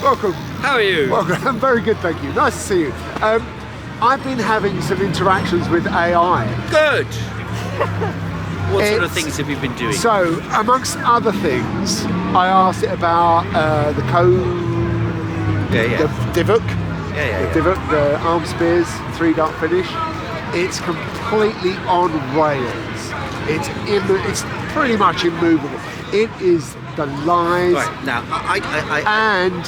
welcome. How are you? Welcome. I'm very good, thank you. Nice to see you. I've been having some interactions with AI. Good. What sort of things have you been doing? So, amongst other things, I asked it about the divot, the arm spears, 3 dart finish. It's completely on rails. It's pretty much immovable. It is the lies now, and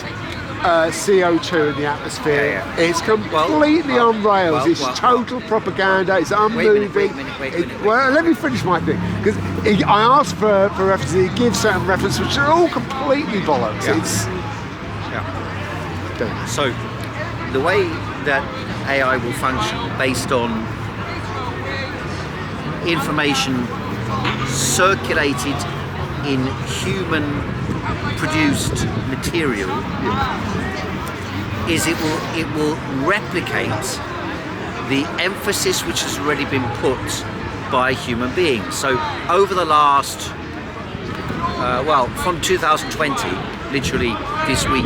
CO2 in the atmosphere. It's completely on rails. It's total propaganda. It's unmoving. Wait a minute. Well, let me finish my thing, because I asked for references. It gives certain references which are all completely bollocks. So the way that AI will function based on information circulated in human produced material is it will replicate the emphasis which has already been put by human beings. So over the last from 2020, literally this week,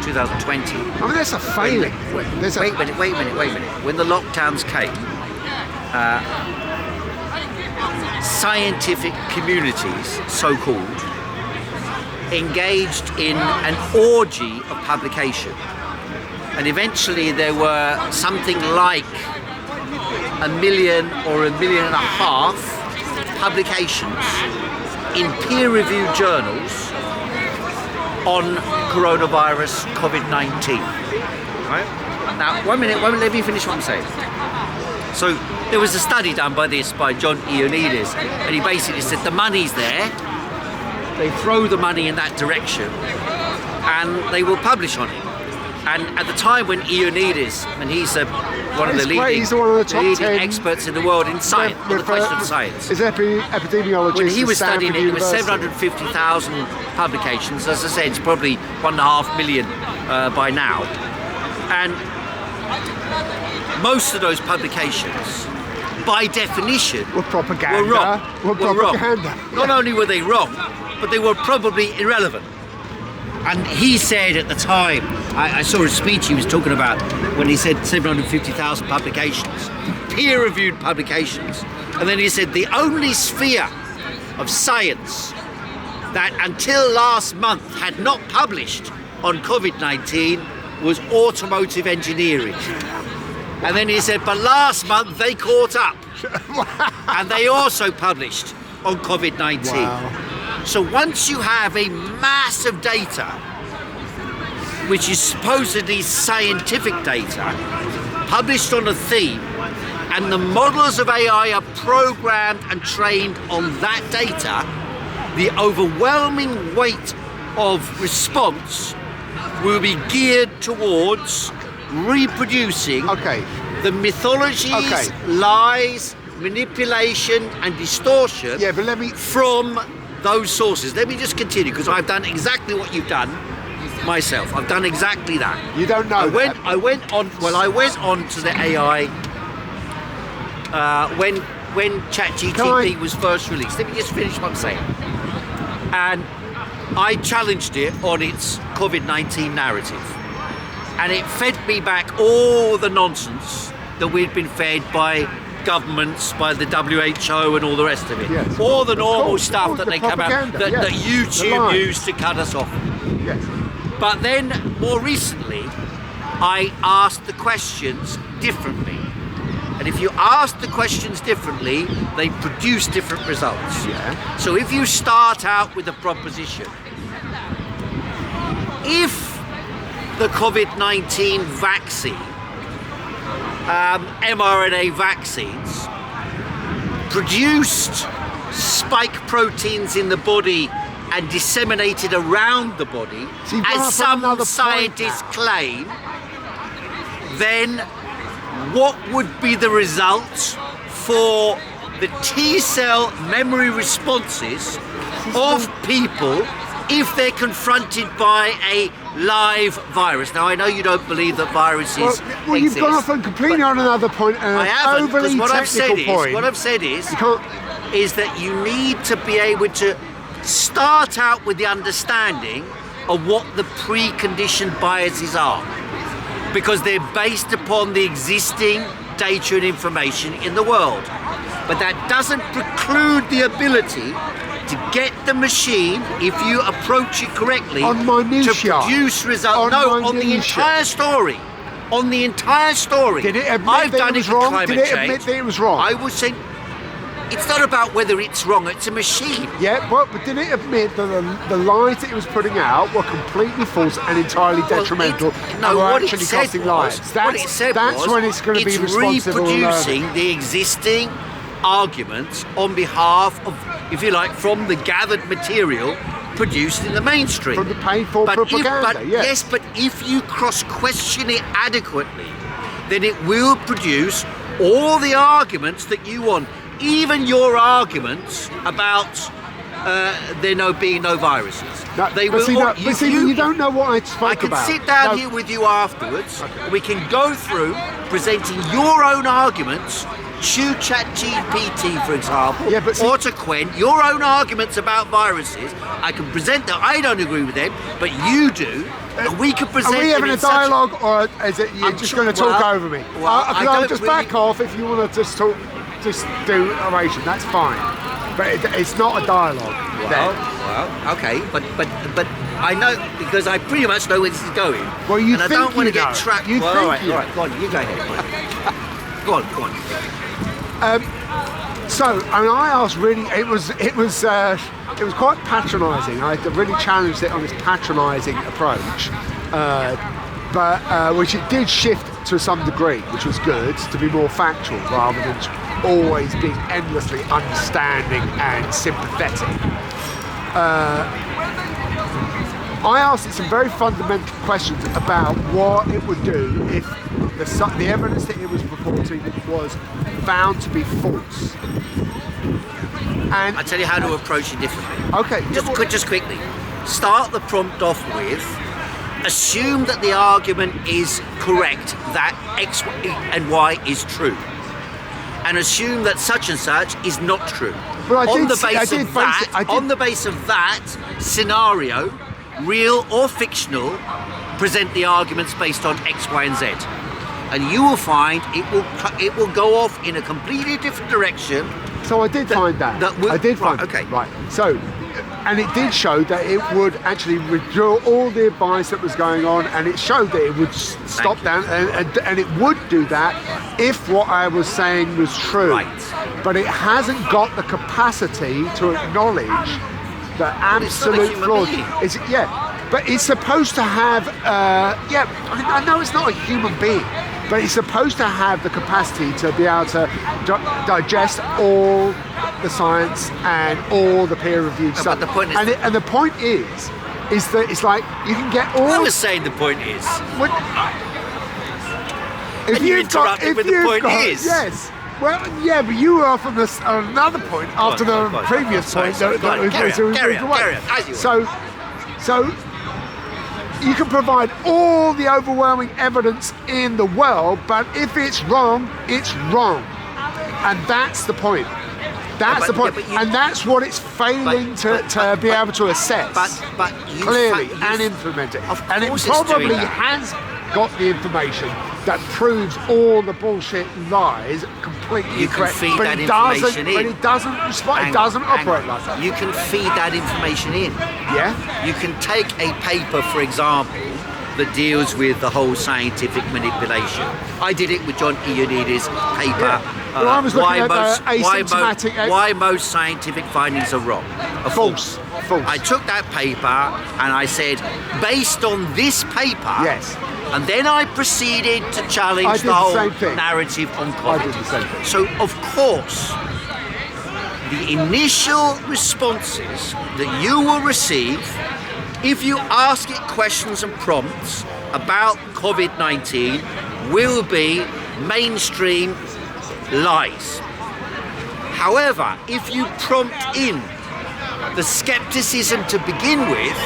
2020. I mean, that's a failing. Wait a minute. When the lockdowns came, scientific communities, so-called, engaged in an orgy of publication. And eventually there were something like 1 million or 1.5 million publications in peer-reviewed journals on coronavirus, COVID-19. Right? Now, one minute, let me finish what I'm saying. So there was a study done by John Ioannidis, and he basically said the money's there, they throw the money in that direction, and they will publish on it. And at the time when Ioannidis, and he's one of the leading experts in the world in science, on the question of science. Is epidemiologist. When he was studying it, there were 750,000 publications. As I said, it's probably 1.5 million by now. And most of those publications, by definition, were propaganda. Were wrong. Not only were they wrong, but they were probably irrelevant. And he said at the time, I saw a speech he was talking about when he said 750,000 publications, peer-reviewed publications. And then he said the only sphere of science that until last month had not published on COVID-19 was automotive engineering. And then he said, but last month they caught up and they also published on COVID-19. Wow. So once you have a mass of data, which is supposedly scientific data, published on a theme, and the models of AI are programmed and trained on that data, the overwhelming weight of response will be geared towards reproducing the mythologies, lies, manipulation and distortion from those sources. Let me just continue, because I've done exactly what you've done myself. I've done exactly that. You don't know I went on to the AI when ChatGPT was first released. Let me just finish what I'm saying. And I challenged it on its COVID-19 narrative. And it fed me back all the nonsense that we'd been fed by governments, by the WHO and all the rest of it. Yes. All the normal stuff that they come out, that YouTube used to cut us off. Yes. But then, more recently, I asked the questions differently. And if you ask the questions differently, they produce different results. Yeah. So if you start out with a proposition, if the COVID-19 vaccine, mRNA vaccines, produced spike proteins in the body and disseminated around the body, as some scientists claim, then what would be the results for the T-cell memory responses of people if they're confronted by a live virus? Now, I know you don't believe that viruses exist. You've gone off completely on another point, and I haven't, overly what technical I've said is that you need to be able to start out with the understanding of what the preconditioned biases are, because they're based upon the existing data and information in the world. But that doesn't preclude the ability to get the machine, if you approach it correctly, On minutiae. to produce results. On the entire story. On the entire story. Did it admit I've that done it was with wrong? climate Did it change. admit that it was wrong? I would say it's not about whether it's wrong. It's a machine. Yeah, but did it admit that the lies that it was putting out were completely false and entirely detrimental and were what it actually said costing was, lives? what it said That's was, when it's going to be responsible. reproducing the existing arguments on behalf of, if you like, from the gathered material produced in the mainstream. From the painful propaganda, yes, but if you cross-question it adequately, then it will produce all the arguments that you want, even your arguments about there being no viruses. You don't know what I spoke about. I can sit down here with you afterwards. Okay. We can go through presenting your own arguments to ChatGPT, for example, or to Quen, your own arguments about viruses. I can present them. I don't agree with them, but you do. And we can present. Are we having a dialogue, or is it you're just going to talk over me? I'll just back off if you want to just talk, just do oration. That's fine, but it's not a dialogue. Well, okay, but I know, because I pretty much know where this is going. Well, you and think I don't want to get trapped. You all right, go on, you go ahead. Go on. So, and I asked really, it was quite patronising. I really challenged it on this patronising approach, but which it did shift to some degree, which was good, to be more factual rather than always being endlessly understanding and sympathetic. I asked it some very fundamental questions about what it would do if the evidence that it was reporting was found to be false. And I tell you how to approach it differently. Okay. Just quickly. Start the prompt off with, assume that the argument is correct, that X and Y is true. And assume that such and such is not true. On the base of that scenario, real or fictional, present the arguments based on X, Y, and Z. And you will find it will go off in a completely different direction. So I did find that. I did find that. Okay. Right. So, and it did show that it would actually withdraw all the advice that was going on, and it showed that it would stop down, and it would do that if what I was saying was true. Right. But it hasn't got the capacity to acknowledge the absolute flaws. But it's supposed to have. I know it's not a human being, but it's supposed to have the capacity to be able to digest all the science and all the peer-reviewed stuff. But the point is, and the point is that it's like you can get all. I was saying the point is. If you interrupted with the point is. Yes. Well, yeah, but you were off on another point after the previous point. Carry on. So you can provide all the overwhelming evidence in the world, but if it's wrong, it's wrong. And that's the point. That's the point. And that's what it's failing to be able to assess clearly and implement it. And it probably has got the information that proves all the bullshit lies completely correct. But it doesn't respond. It doesn't operate like that. You can feed that information in. Yeah. You can take a paper, for example, that deals with the whole scientific manipulation. I did it with John Ioannidis' paper. Yeah. Well, I was looking at asymptomatic. Why most scientific findings are wrong. False. I took that paper and I said, based on this paper. Yes. And then I proceeded to challenge the whole narrative on COVID. I did the same thing. So, of course, the initial responses that you will receive, if you ask it questions and prompts about COVID-19, will be mainstream lies. However, if you prompt in the skepticism to begin with,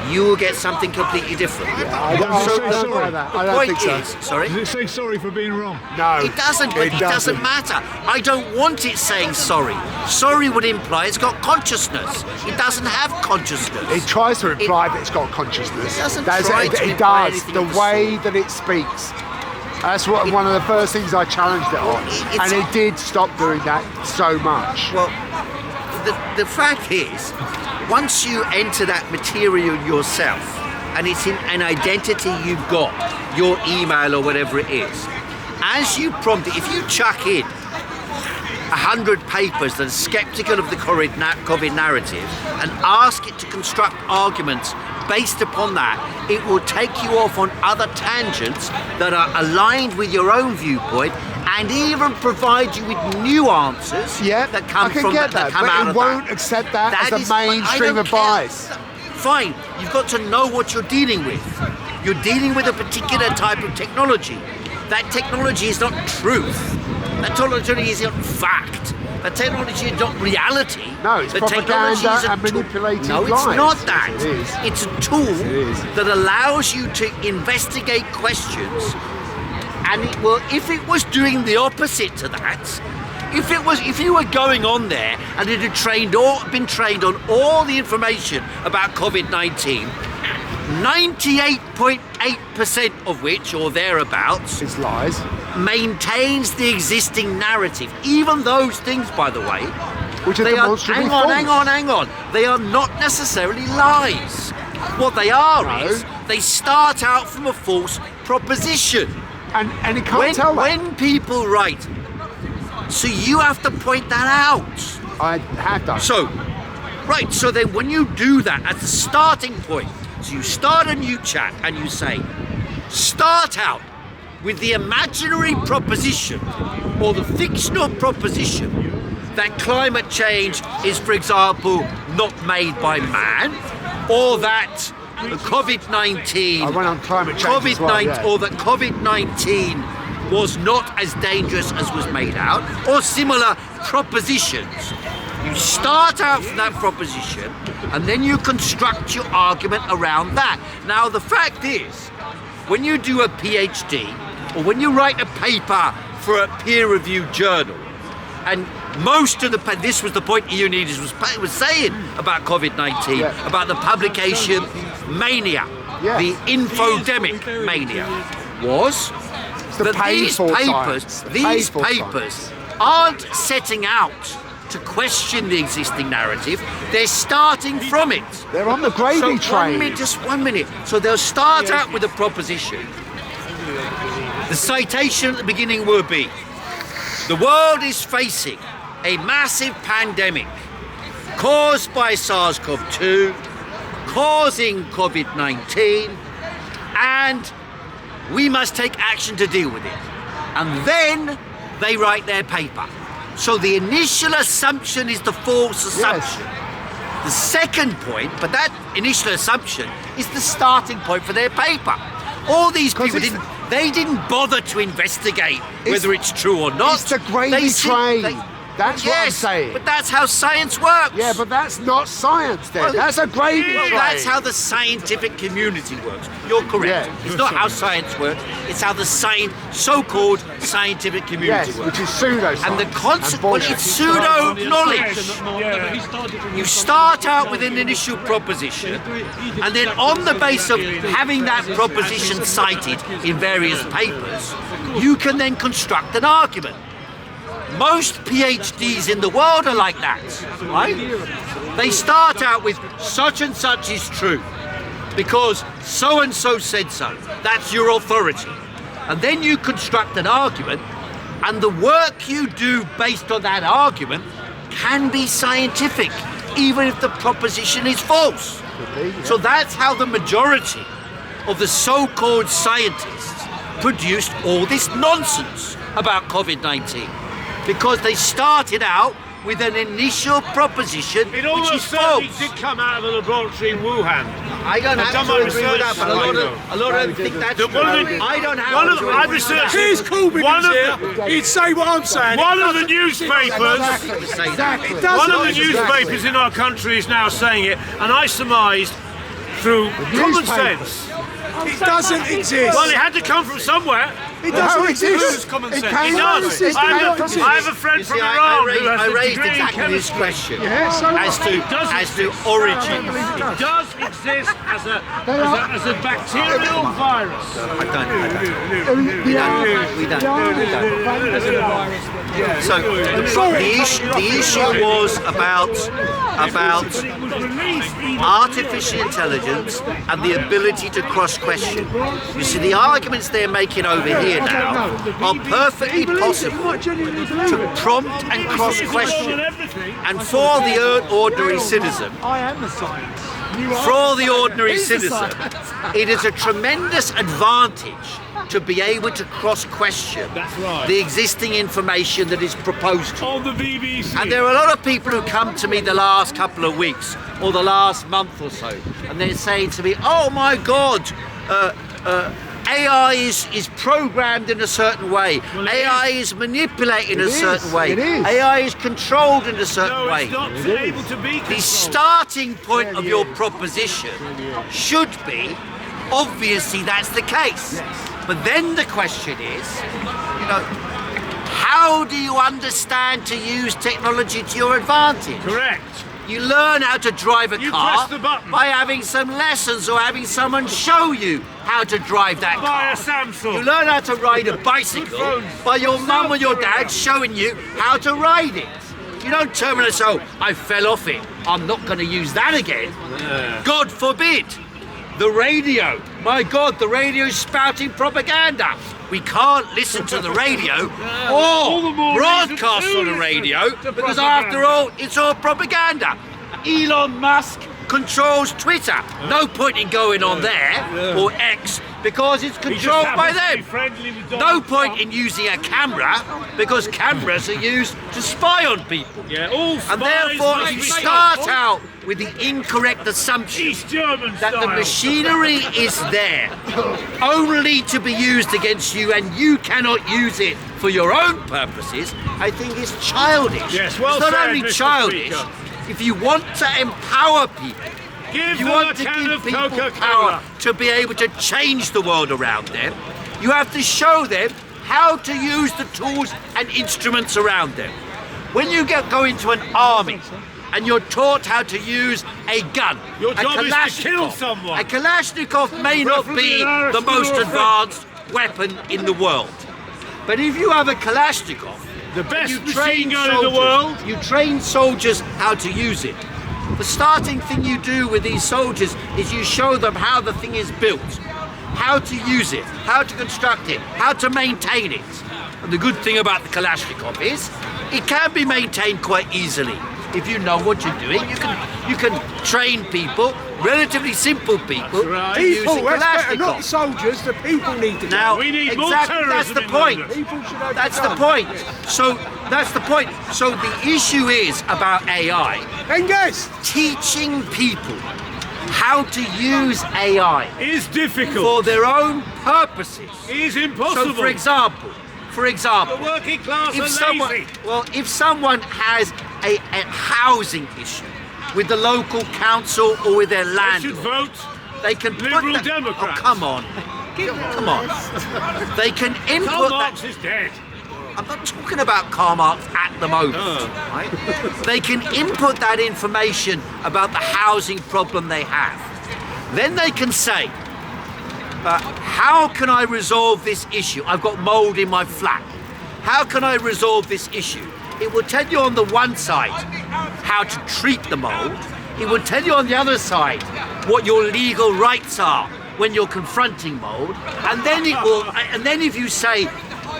you will get something completely different. I don't buy that. I don't think so. Sorry? Does it say sorry for being wrong? No, It doesn't, but it doesn't matter. I don't want it saying sorry. Sorry would imply it's got consciousness. It doesn't have consciousness. It tries to imply that it's got consciousness. It doesn't That's try it, to it imply does. anything The of the way that it speaks. That's one of the first things I challenged it on. And it did stop doing that so much. Well, the fact is, once you enter that material yourself, and it's in an identity you've got, your email or whatever it is, as you prompt it, if you chuck in 100 papers that are skeptical of the COVID narrative and ask it to construct arguments based upon that, it will take you off on other tangents that are aligned with your own viewpoint and even provide you with new answers that come from that come out of that. But it won't accept that as is a mainstream advice. Fine, you've got to know what you're dealing with. You're dealing with a particular type of technology. That technology is not truth. That technology is not fact. That technology is not reality. No, it's propaganda and manipulating No, it's lies. not that. It is. It's a tool that allows you to investigate questions, and it will, if it was doing the opposite to that, if you were going on there and it had been trained on all the information about COVID-19, 98.8% of which, or thereabouts, It's lies. maintains the existing narrative. Even those things, by the way, Which are they are, demonstrably hang on. They are not necessarily lies. What they are is they start out from a false proposition. And it can't tell that. When people write, so you have to point that out. I have done. So then when you do that at the starting point, so you start a new chat and you say, start out with the imaginary proposition or the fictional proposition that climate change is, for example, not made by man, or that COVID-19, I went on climate change as well, yeah. or that COVID-19 was not as dangerous as was made out, or similar propositions. You start out from that proposition and then you construct your argument around that. Now the fact is, when you do a PhD or when you write a paper for a peer-reviewed journal, and most of this was the point Ioannidis was saying about COVID-19, about the publication mania, the infodemic mania, was that these papers aren't setting out to question the existing narrative, they're starting from it. They're on the gravy train. Just 1 minute. So they'll start out with a proposition. The citation at the beginning will be, the world is facing a massive pandemic caused by SARS-CoV-2, causing COVID-19, and we must take action to deal with it. And then they write their paper. So the initial assumption is the false assumption. Yes. The second point, but that initial assumption is the starting point for their paper. All these people didn't bother to investigate whether it's true or not. It's the gravy train. That's what I'm saying. But that's how science works. Yeah, but that's not science then. That's a gravy train. That's how the scientific community works. You're correct. Yeah. It's not how science works. It's how the so-called scientific community works. Which is pseudoscience. And the consequence, it's pseudo-knowledge. You start out with an initial proposition, and then on the basis of having that proposition cited in various papers, you can then construct an argument. Most PhDs in the world are like that, right? They start out with such and such is true because so and so said so. That's your authority. And then you construct an argument, and the work you do based on that argument can be scientific, even if the proposition is false. So that's how the majority of the so-called scientists produced all this nonsense about COVID-19. Because they started out with an initial proposition which is false. It did come out of a laboratory in Wuhan. I don't have to agree with that, but a lot of them think that's true. I don't have to agree with that. Here's Corbyn here. He'd say what I'm saying. One of the newspapers in our country is now saying it, and I surmised through common newspaper. sense. It doesn't exist. Well, it had to come from somewhere. It doesn't No, it exist. is. Common It sense. came It out does. of I have a friend You from see, Iran who has I a raised degree in exactly this chemistry. question Yeah, so as to origin. It does exist as a bacterial virus. I don't. We don't. So the issue was about artificial intelligence and the ability to cross-question. You see, the arguments they're making over here now are perfectly possible to prompt and cross-question. And for the ordinary citizen, I am the science. for the ordinary citizen, it is a tremendous advantage to be able to cross-question the existing information that is proposed to you. On the BBC. And there are a lot of people who come to me the last couple of weeks or the last month or so, and they're saying to me, oh my God, AI is programmed in a certain way. AI is manipulated in a certain way. It is. AI is controlled in a certain way. It's not able to be The controlled. starting point of your proposition should be, obviously that's the case. But then the question is, how do you understand to use technology to your advantage? Correct. You learn how to drive a You car press the button. by having some lessons or having someone show you how to drive that Buy a car. Samsung. You learn how to ride a bicycle by your mum or your dad showing you how to ride it. You don't turn around and say, oh, I fell off it, I'm not going to use that again. God forbid. The radio, my God, the radio is spouting propaganda. We can't listen to the radio All the or more broadcast reason on to the listen radio to because propaganda. after all, it's all propaganda. Elon Musk controls Twitter. No point in going on there or X because it's He just controlled by happens to be them. friendly with No Donald point Trump. in using a camera because cameras are used to spy on people. Yeah, all And spies therefore, must if you be start stopped. out with the incorrect assumption East German that the style. machinery is there only to be used against you and you cannot use it for your own purposes, I think it's childish. Yes, well it's not said, only Mr. childish, Speaker. if you want to empower people, Give you them want a to can give of people Coca-Cola. power to be able to change the world around them, you have to show them how to use the tools and instruments around them. When you go into an army and you're taught how to use a gun, Your a job is to Kalashnikov, kill someone. a Kalashnikov may not Preferably be an Irish the most or a advanced weapon in the world. But if you have a Kalashnikov, The and best you machine train gun in the soldiers- world. You train soldiers how to use it. The starting thing you do with these soldiers is you show them how the thing is built, how to use it, how to construct it, how to maintain it. And the good thing about the Kalashnikov is it can be maintained quite easily. If you know what you're doing, you can train people, relatively simple people, right. to use a People, that's better, not the Kalashnikov. soldiers, the people need to Now, We need more exactly, that's terrorism the in point. London. People should have That's the point. So that's the point. So the issue is about AI And guess, teaching people how to use AI Is difficult. for their own purposes. Is So, impossible. for example, the working class if are someone, lazy. if someone has a housing issue with the local council or with their They should landlord, vote. they can put Liberal that, Democrats. Oh, come on. Come on. They can Karl input that. Marx is dead. I'm not talking about Karl Marx at the moment, right? They can input that information about the housing problem they have. Then they can say, how can I resolve this issue? I've got mold in my flat. How can I resolve this issue? It will tell you on the one side how to treat the mold. It will tell you on the other side what your legal rights are when you're confronting mold. And then it will, and then if you say,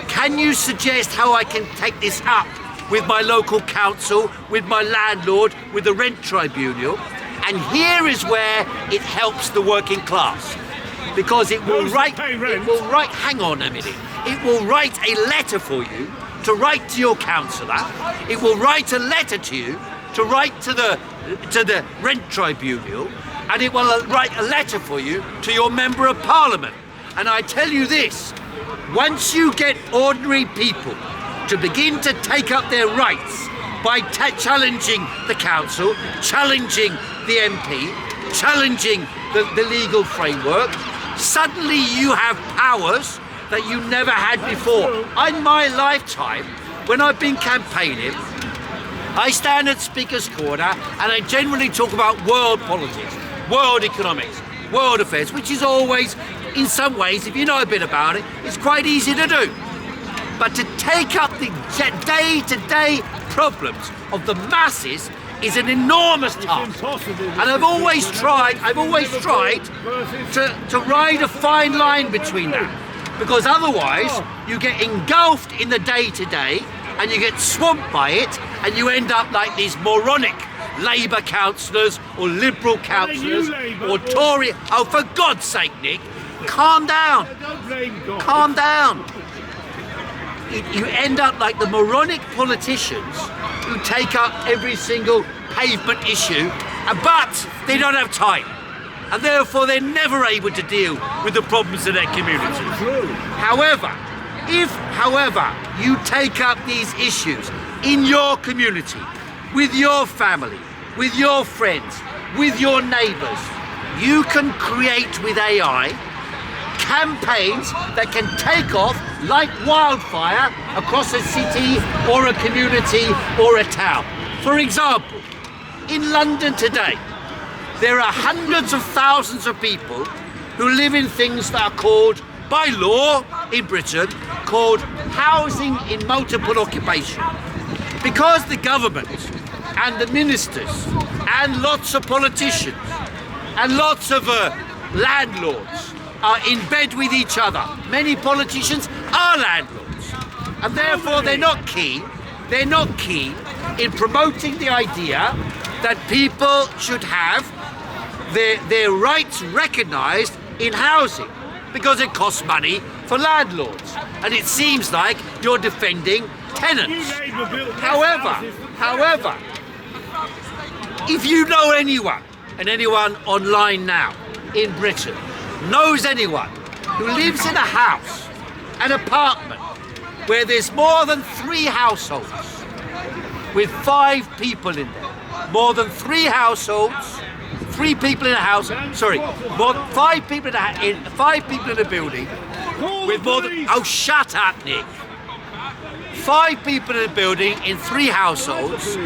can you suggest how I can take this up with my local council, with my landlord, with the rent tribunal? And here is where it helps the working class. Because it will Those that write, pay rent. it will write, hang on a minute, it will write a letter for you to write to your councillor. It will write a letter to you to write to the rent tribunal, and it will write a letter for you to your member of parliament. And I tell you this, once you get ordinary people to begin to take up their rights by challenging the council, challenging the MP, challenging the legal framework, suddenly you have powers that you never had before. In my lifetime, when I've been campaigning, I stand at Speaker's Corner and I generally talk about world politics, world economics, world affairs, which is always, in some ways, if you know a bit about it, it's quite easy to do. But to take up the day-to-day problems of the masses is an enormous task. And I've always tried to ride a fine line between that. Because otherwise, you get engulfed in the day-to-day and you get swamped by it and you end up like these moronic Labour councillors or Liberal councillors or Tory. Oh, for God's sake, Nick, calm down. Calm down. You end up like the moronic politicians who take up every single pavement issue, but they don't have time. And therefore they're never able to deal with the problems of their community. However, if you take up these issues in your community, with your family, with your friends, with your neighbours, you can create with AI campaigns that can take off like wildfire across a city or a community or a town. For example, in London today, there are hundreds of thousands of people who live in things that are called, by law in Britain, called housing in multiple occupation. Because the government and the ministers and lots of politicians and lots of landlords are in bed with each other. Many politicians are landlords, and therefore they're not keen in promoting the idea that people should have their rights recognised in housing, because it costs money for landlords, and it seems like you're defending tenants. However, if you know anyone, and anyone online now in Britain knows anyone who lives in a house, an apartment, where there's more than 3 households with 5 people in there, more than 3 households, 3 people in a house, sorry, 5 people in a building with more than, oh shut up Nick, 5 people in a building in 3 households,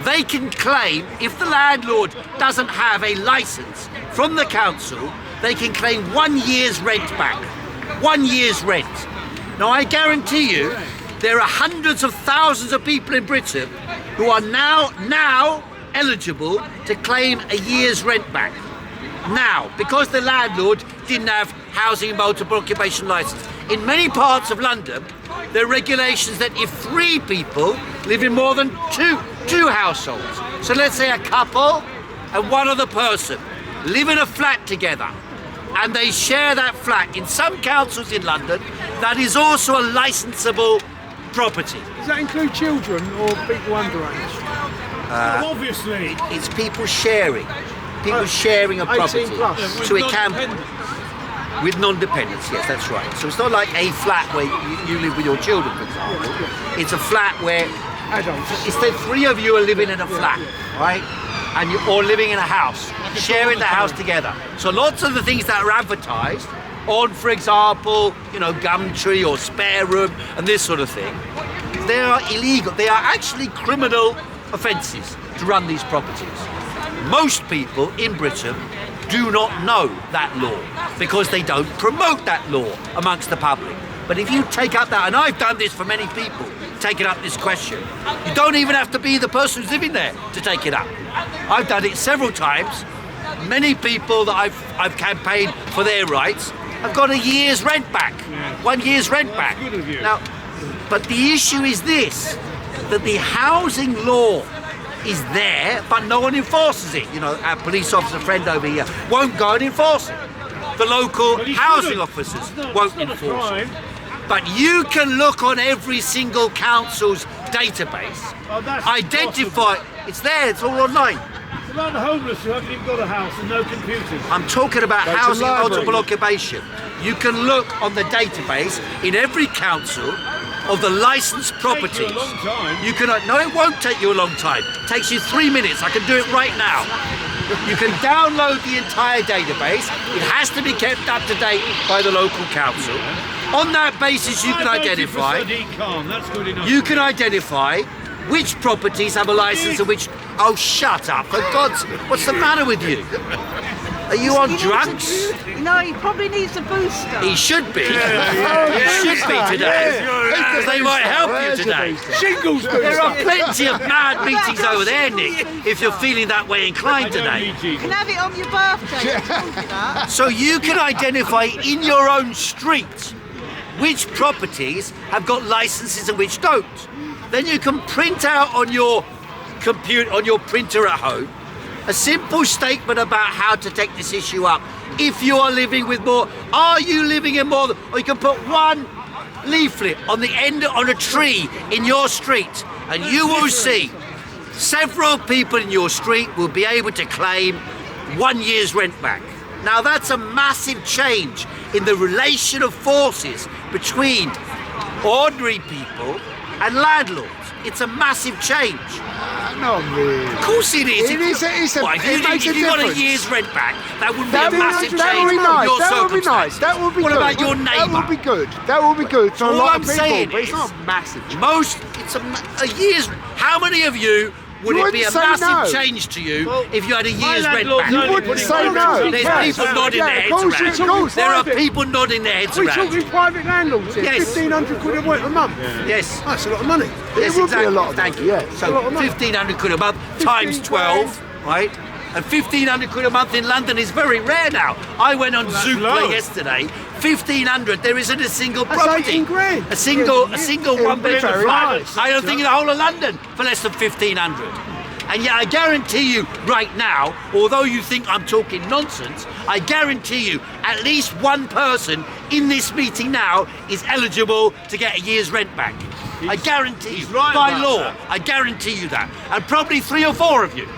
they can claim, if the landlord doesn't have a licence from the council, they can claim 1 year's rent back. 1 year's rent. Now I guarantee you, there are hundreds of thousands of people in Britain who are now eligible to claim a year's rent back. Now, because the landlord didn't have housing multiple occupation licence. In many parts of London, there are regulations that if 3 people live in more than two households, so let's say a couple and one other person live in a flat together, and they share that flat. In some councils in London, that is also a licensable property. Does that include children or people underage? Obviously. It's people sharing. People sharing a property. 18 plus. So it can, with non-dependents, yes, that's right. So it's not like a flat where you live with your children, for example. It's a flat where Adults. it's the 3 of you are living in a flat, right? And you're all living in a house, sharing the house together. So lots of the things that are advertised on, for example, Gumtree or Spare Room and this sort of thing, they are illegal. They are actually criminal offences to run these properties. Most people in Britain do not know that law because they don't promote that law amongst the public. But if you take up that, and I've done this for many people, taking up this question, you don't even have to be the person who's living there to take it up. I've done it several times. Many people that I've campaigned for their rights have got a year's rent back, 1 year's rent back. Good of you. Now, but the issue is this, that the housing law is there, but no one enforces it. Our police officer friend over here won't go and enforce it. The local housing officers won't enforce it. But you can look on every single council's database, identify, it's there, it's all online. It's about the homeless who haven't even got a house and no computers. I'm talking about Go to housing library. multiple occupation. You can look on the database in every council of the licensed properties. Take you a long time. You can, no, it won't take you a long time. It takes you 3 minutes. I can do it right now. You can download the entire database. It has to be kept up to date by the local council. On that basis, you can identify. That's good enough. You can identify which properties have a license and which. Oh, shut up! For God's, what's the matter with you? Are you on drugs? No, he probably needs a booster. He should be. He should be today. Because they might help you today. Shingles There are plenty of mad meetings over there, Nick, if you're feeling that way inclined today. You can have it on your birthday. I told you that. So you can identify in your own street which properties have got licenses and which don't. Then you can print out on your computer, on your printer at home, a simple statement about how to take this issue up. If you are living with more, are you living in more? Or you can put one leaflet on the end on a tree in your street, and you will see several people in your street will be able to claim 1 year's rent back. Now that's a massive change in the relation of forces between ordinary people and landlords. It's a massive change. Not really. Of course it is. It is. It makes a if you got a difference. year's rent back, that would be That a massive would change be in nice. your That would be nice. circumstance. That would be What good. about your That neighbour? would be good. That would be good for a All lot I'm of people, saying but it's is- not massive. It's a year's. How many of you would You it be a wouldn't say massive no. change to you Well, if you had a year's rent landlord's back? only You wouldn't putting say one no. rent There's Yes. people nodding their Yeah, heads of course, around. of course. There are private. people nodding their heads We're around. talking private landlords here. Yes. 1,500 quid a month a month. Yes. That's a lot of money. Yes, would be a exactly. lot of Thank money, you. yes. A lot So of money. 1,500 quid a month times 15 12, right? And 1,500 quid a month in London is very rare now. I went on that's Zoopla low. yesterday. 1,500. There isn't a single That's property. 18 grand. A single It one would be bedroom very flat. nice. I don't think in the whole of London for less than 1,500. And yet I guarantee you right now, although you think I'm talking nonsense, I guarantee you at least one person in this meeting now is eligible to get a year's rent back. I guarantee you, right by about law, that. I guarantee you that. And probably 3 or 4 of you.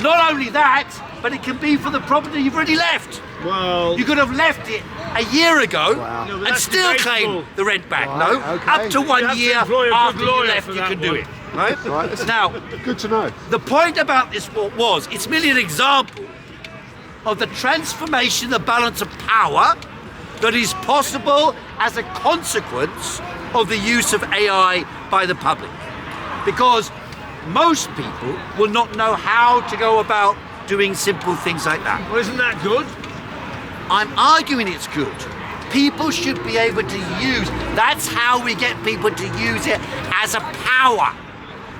Not only that, but it can be for the property you've already left. Well, You could have left it a year ago No, but and that's still debatable. claim the rent back. Right, No, okay. up to You 1 have to year employ a good after you lawyer left, for you that can do one. it. Right? Right, that's Now, good to know. the point about this was, it's merely an example of the transformation, the balance of power that is possible as a consequence of the use of AI by the public. Because most people will not know how to go about doing simple things like that. well, isn't that good? I'm arguing it's good. People should be able to use, that's how we get people to use it as a power.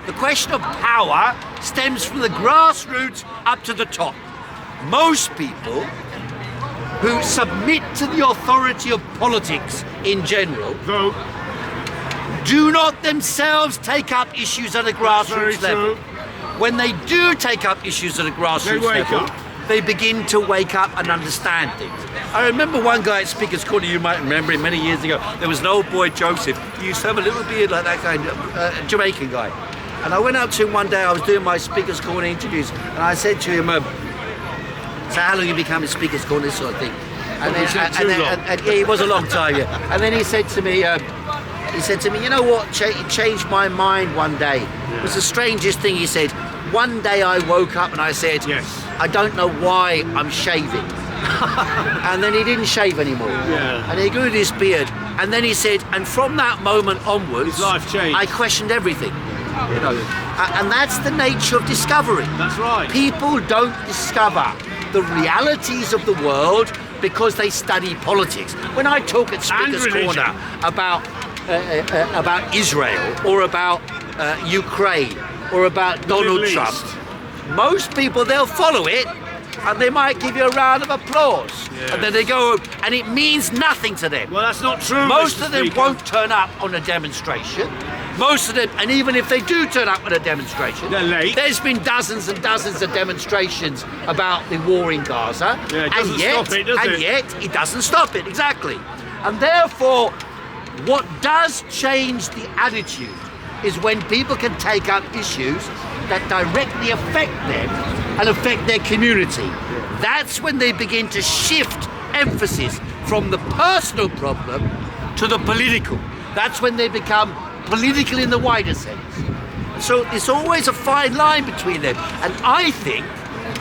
The question of power stems from the grassroots up to the top. Most people who submit to the authority of politics in general Vote. do not themselves take up issues at a grassroots very level. true. When they do take up issues at a grassroots They wake level, up. they begin to wake up and understand things. I remember one guy at Speaker's Corner, you might remember him many years ago, there was an old boy, Joseph, he used to have a little beard like that guy, Jamaican guy. And I went up to him one day, I was doing my Speaker's Corner interviews, and I said to him, so how long you become a Speaker's Corner, this sort of thing? And then, yeah, it was a long time, yeah. And then he said to me, you know what, it changed my mind one day. It was the strangest thing, he said. One day I woke up and I said, Yes. I don't know why I'm shaving. And then he didn't shave anymore. Yeah. And he grew his beard. And then he said, and from that moment onwards, His life changed. I questioned everything. You know, and that's the nature of discovery. That's right. People don't discover the realities of the world because they study politics. When I talk at Speaker's religion. Corner about Israel or about Ukraine or about Donald Middle Trump, East. most people, they'll follow it and they might give you a round of applause. Yes. And then they go, and it means nothing to them. Well, that's not true. Most Mr. of them Speaker. won't turn up on a demonstration. Most of them, and even if they do turn up on a demonstration, They're late. there's been dozens and dozens of demonstrations about the war in Gaza. Yeah, it doesn't stop it, does it? Yet, it doesn't stop it, exactly. And therefore, what does change the attitude is when people can take up issues that directly affect them and affect their community. That's when they begin to shift emphasis from the personal problem to the political. That's when they become political in the wider sense. So there's always a fine line between them. And I think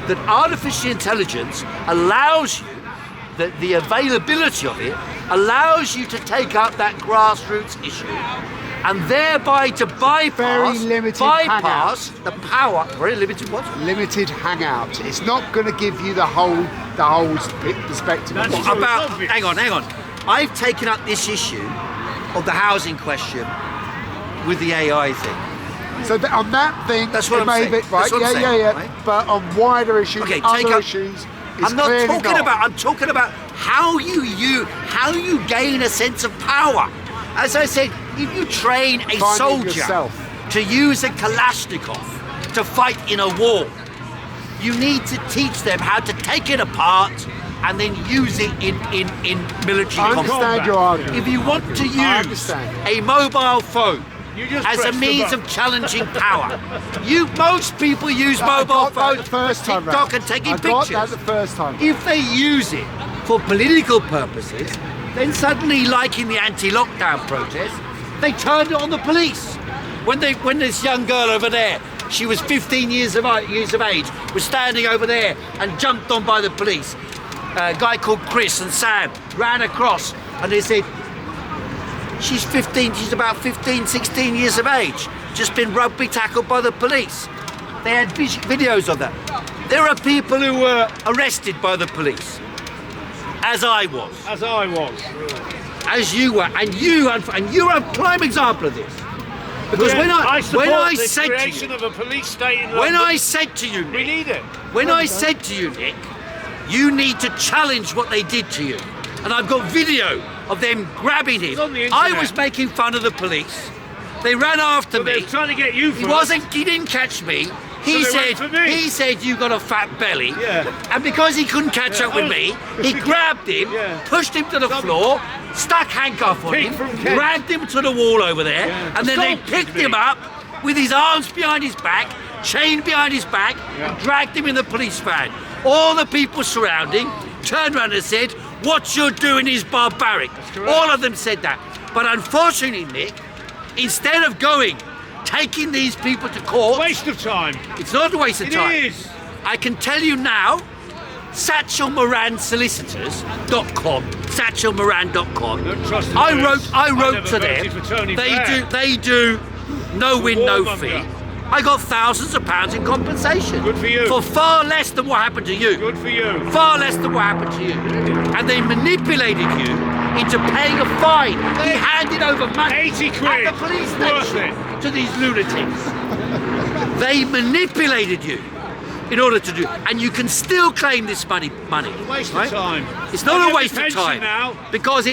that artificial intelligence allows you, the availability of it allows you to take up that grassroots issue, and thereby to Very limited bypass the power. Very limited what? Limited hangout. It's not going to give you the whole perspective. That's of true. About, obvious. hang on. I've taken up this issue of the housing question with the AI thing. So on that thing, That's what it I'm may saying. be right. That's what I'm Yeah, saying, yeah. right? But on wider issues, Okay, take other up- issues, it's I'm not clearly talking not. about. I'm talking about how you gain a sense of power. As I said, if you train a Finding soldier yourself. to use a Kalashnikov to fight in a war, you need to teach them how to take it apart and then use it in military I combat. understand your argument. If you want to I use understand. a mobile phone You just as a press the means button. of challenging power, most people use I mobile got that phones the first for time TikTok round. and taking I got pictures. that the first time. If they use it for political purposes, then suddenly, like in the anti-lockdown protest, they turned it on the police. When this young girl over there, she was 15 years of age, was standing over there and jumped on by the police. A guy called Chris and Sam ran across and they said, she's about 15, 16 years of age, just been rugby tackled by the police. They had videos of that. There are people who were arrested by the police, as I was, As I was. as you were, and you're a prime example of this. Because when I support said the to creation you, of a police state in when London. I said to you, We need it. when I said to you, Nick, you need to challenge what they did to you, and I've got video of them grabbing him. It's on the I internet. was making fun of the police. They ran after But they're me. trying to get you first. He didn't catch me. So they went for me. He said you got a fat belly. Yeah. And because he couldn't catch up with me, he grabbed him, Yeah. pushed him to the floor, stuck handcuff on Pig him, from Kent. dragged him to the wall over there, Yeah. and then they Assaulted picked me. him up with his arms behind his back, chained behind his back, Yeah. and dragged him in the police van. All the people surrounding turned around and said, "What you're doing is barbaric." correct. All of them said that. But unfortunately, Nick, instead of taking these people to court, Waste of time. it's not a waste of It time. is. I can tell you now, satchelmoransolicitors.com, Don't trust the I press. wrote never to them. voted for Tony Blair. They do no win, no Warmonger. fee. I got thousands of pounds in compensation. Good for you. For far less than what happened to you. Good for you. Far less than what happened to you. And they manipulated you into paying a fine. He handed over money 80 at quid. the police Worth station to these lunatics. They manipulated you in order to do, and you can still claim this money. Waste right? of time. It's not I a get waste the of pension time now. because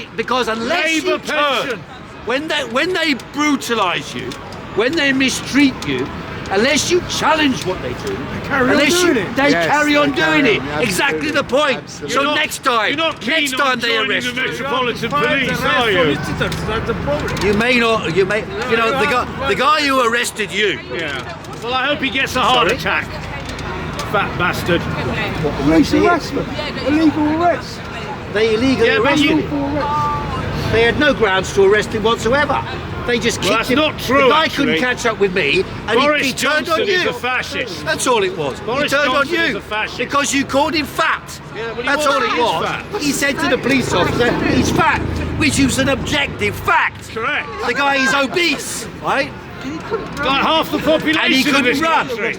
unless you Labour pension. turn, when they brutalise you, when they mistreat you, unless you challenge what they do, carry on unless doing you, it. they Yes, carry on they carry doing it. on, Exactly the absolutely, point. absolutely. So You're not- next time, You're not keen next on time they joining arrest the you. Metropolitan Police, are you? That's the problem. You may not. You may. You know the guy who arrested you. Yeah. Well, I hope he gets a heart Sorry? attack. Fat bastard. Police harassment. Illegal arrest. They illegally Yeah, but arrested you- him. They had no grounds to arrest him whatsoever. They just Well, kicked that's him. not true, The guy actually. couldn't catch up with me, and Boris he turned Johnson on you. is a fascist. That's all it was. Boris he turned Johnson on you is a fascist. because you called him fat. Yeah, well, he That's was- all it he is was. fat. He said to the police officer, "He's fat," which was an objective fact. Correct. The guy is obese, right? Like half the population And he of couldn't this run. country.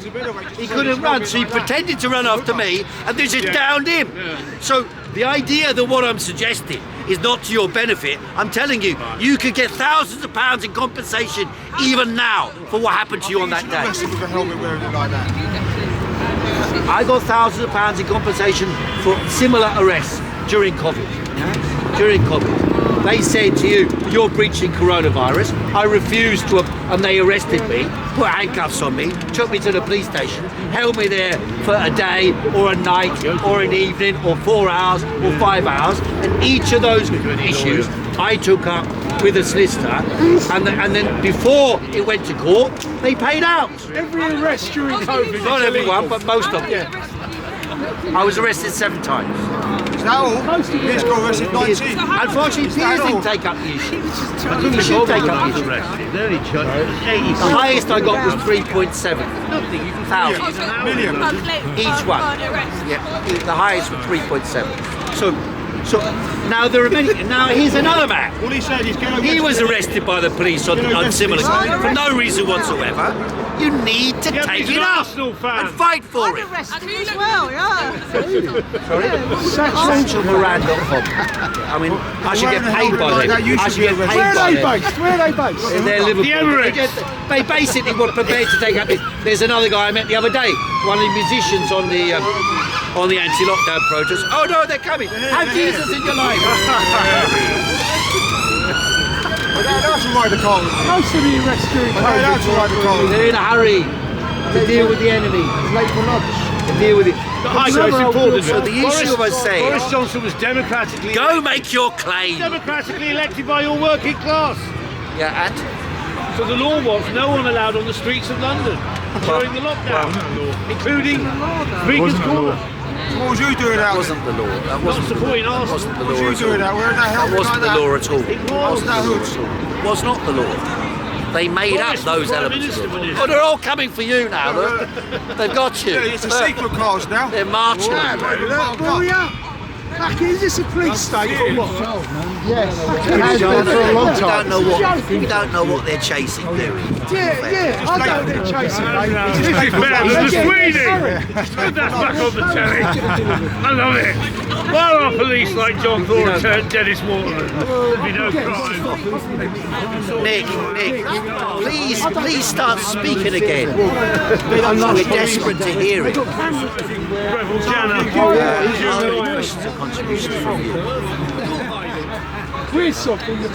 He couldn't run, so he pretended to run after me, and they just Yeah. downed him. Yeah. So the idea that what I'm suggesting is not to your benefit. I'm telling you, you could get thousands of pounds in compensation even now for what happened to you on that day. With a helmet wearing it like that. I got thousands of pounds in compensation for similar arrests during COVID. During COVID. They said to you, "You're breaching coronavirus." I refused to, and they arrested me, put handcuffs on me, took me to the police station, held me there for a day or a night or an evening or 4 hours or 5 hours, and each of those issues I took up with a solicitor, and then before it went to court, they paid out. Every arrest during COVID. Not is everyone, illegal. but most of them. I was arrested 7 times. that all? Piers got arrested 19. Unfortunately, Piers didn't take up the issue. He should take up the issue. The highest I got was 3.7 thousand Million. each one. Yeah, the highest was 3.7. So now there are many. Now here's another man. All he said is He was arrested by the police on similar for no reason whatsoever. You need to Yeah, take he's it an up Arsenal fan. and fight for I'd it. arrest him as well, yeah. Satchelmoran.com. I mean, I should get paid by them. I should get paid by them. Where are they based? They're Liverpool. The Emirates. They basically were prepared to take up this. There's another guy I met the other day, one of the musicians on the anti-lockdown protest. Oh no, they're coming. Have Jesus in your life. That's all right, the car. Most of the arrests during That's all right, the car. They're in a hurry to deal with the enemy. late for lunch. To deal with it. Heiko, it's important. So the issue of us saying, Boris Johnson was democratically go make your claim. democratically elected by your working class. Yeah, and So the law was no one allowed on the streets of London during the lockdown, including Speaker's Corner. What was you doing out that there? wasn't the law. That Not wasn't the law. supporting That Arsenal. wasn't the What was law you at doing all. out? Wearing that That helmet wasn't like the law that? at all. What's that hood? It was not the law. They made up Boris was those Prime elements. Minister when he- Oh, they're all coming for you now. Look. They've got you. Yeah, it's a secret cars now. They're marching. Is this a police state or what? Yes. It We has been for a long don't time. know what they're chasing, do we? Yeah, I know they're chasing, mate. This is better than the Sweeney. Put that back on the telly. I love it. Why are police like John Thorne turned Dennis Waterman? There'd be no crime. Nick, please start speaking again. We're desperate to hear it. Rebel Janner. Questions and contributions from you. We're suffering the